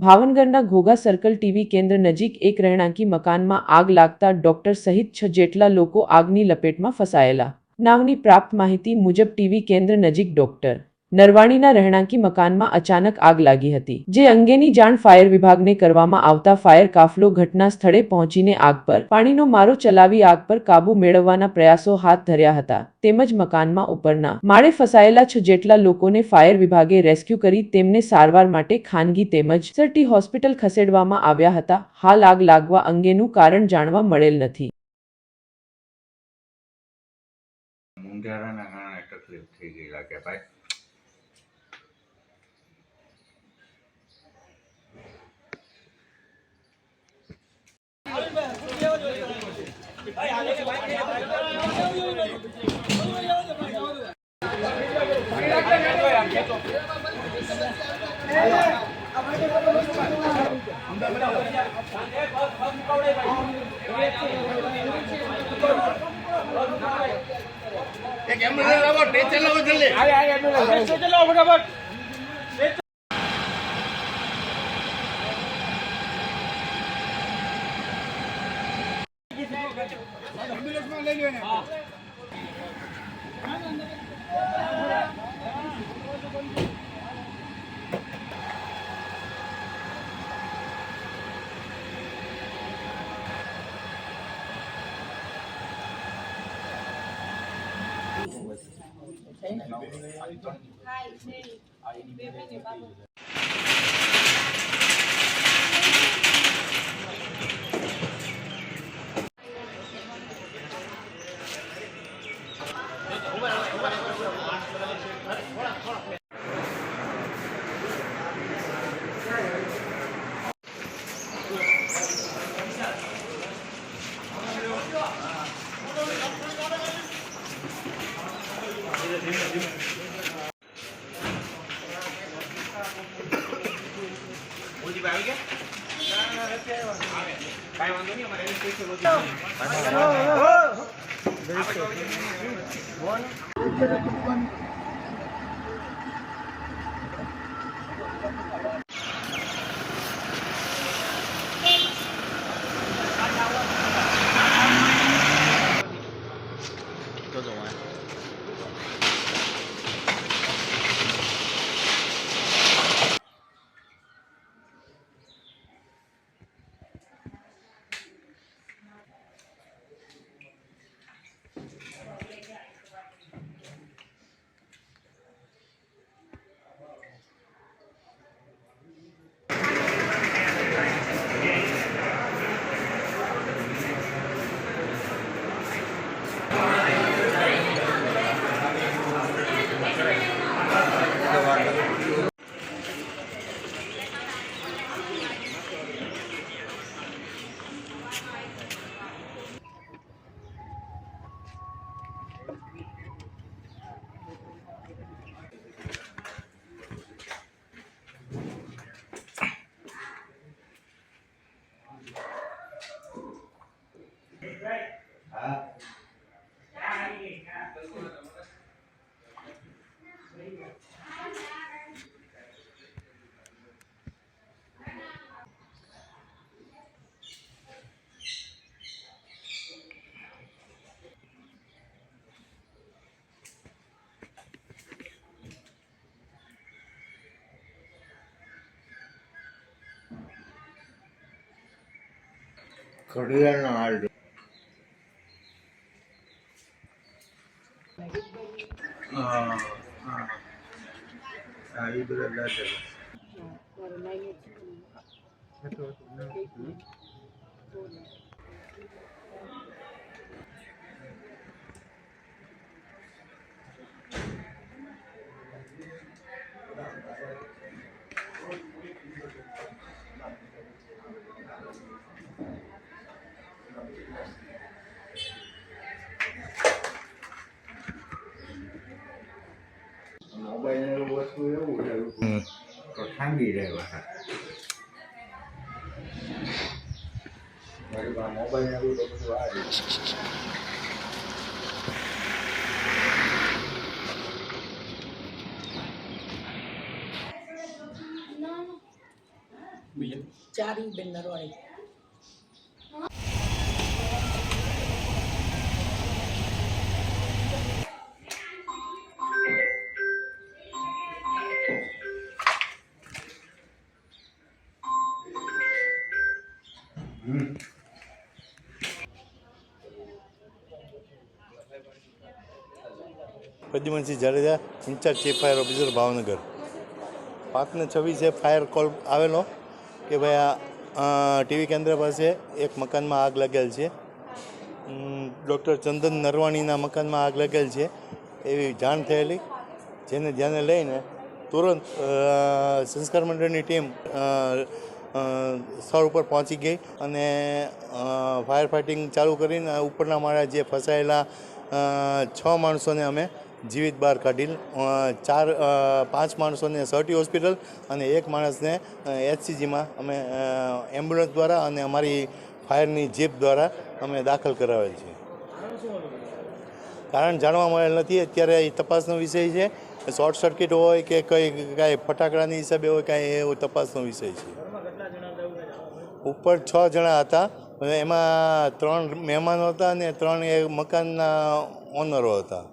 ભાવનગરના Ghogha circle TV કેન્દ્ર નજીક એક રહેણાંકી મકાનમાં આગ લાગતા ડોક્ટર સહિત 6 જેટલા લોકો આગની લપેટમાં ફસાયેલા. નામની પ્રાપ્ત માહિતી મુજબ ટીવી કેન્દ્ર નજીક ડોક્ટર નરવાણીના રહેણાંકી મકાનમાં અચાનક આગ લાગી હતી, જે અંગેની જાણ ફાયર વિભાગને કરવામાં આવતા ફાયર કાફલો ઘટના સ્થળે પહોંચીને આગ પર પાણીનો મારો ચલાવી આગ પર કાબૂ મેળવવાના પ્રયાસો હાથ ધર્યા હતા. તેમજ મકાનમાં ઉપરના માળે ફસાયેલા 6 જેટલા લોકોને ફાયર વિભાગે રેસ્ક્યુ કરી તેમને સારવાર માટે ખાનગી તેમજ સરટી હોસ્પિટલ ખસેડવામાં આવ્યા હતા. હાલ આગ લાગવા અંગેનું કારણ જાણવા મળેલ નથી. મુંજારાના કારણે તકલીફ થઈ ગઈ લાગે ભાઈ. एक एम्बुलेंस लाओ, टेंशन लो जल्दी। आए एम्बुलेंस चलो फटाफट। एम्बुलेंस में ले लो ने। हां મોદી ભાઈ આવી ગયા? કાઈ વાંધો નહીં, અમારે સ્પેશિયલ ઘડિયાળનો હાલ એ બધા દાદા મોબાઈલ વસ્તુ એવું છે તો ઠાંગી જાય હતા. મોબાઈલ એવું તો બધું આ બીજા ચારી બેન નરવાણી. Pradyumansinh Jadeja, in-charge chief fire officer Bhavnagar. 5:26 fire call આવેલો કે ભાઈ આ ટીવી કેન્દ્ર પાસે એક મકાનમાં આગ લાગેલ છે. ડૉક્ટર ચંદન નરવાણીના મકાનમાં આગ લાગેલ છે એવી જાણ થયેલી, જેને ધ્યાને લઈને તુરંત સંસ્કાર મંડળની ટીમ સ્થળ ઉપર પહોંચી ગઈ અને ફાયર ફાઇટિંગ ચાલુ કરીને ઉપરના માળે જે ફસાયેલા 6 માણસોને અમે જીવિત બહાર કાઢી, 5 માણસોને સર્ટી હોસ્પિટલ અને 1 માણસને HCGમાં અમે એમ્બ્યુલન્સ દ્વારા અને અમારી ફાયરની જીપ દ્વારા અમે દાખલ કરાવેલ છે. કારણ જાણવા મળેલ નથી અત્યારે, એ તપાસનો વિષય છે. શોર્ટ સર્કિટ હોય કે કાંઈ ફટાકડાની હિસાબે હોય કાંઈ એવો તપાસનો વિષય છે. ઉપર 6 જણા હતા, એમાં 3 મહેમાનો હતા અને 3 એ મકાનના ઓનરો હતા.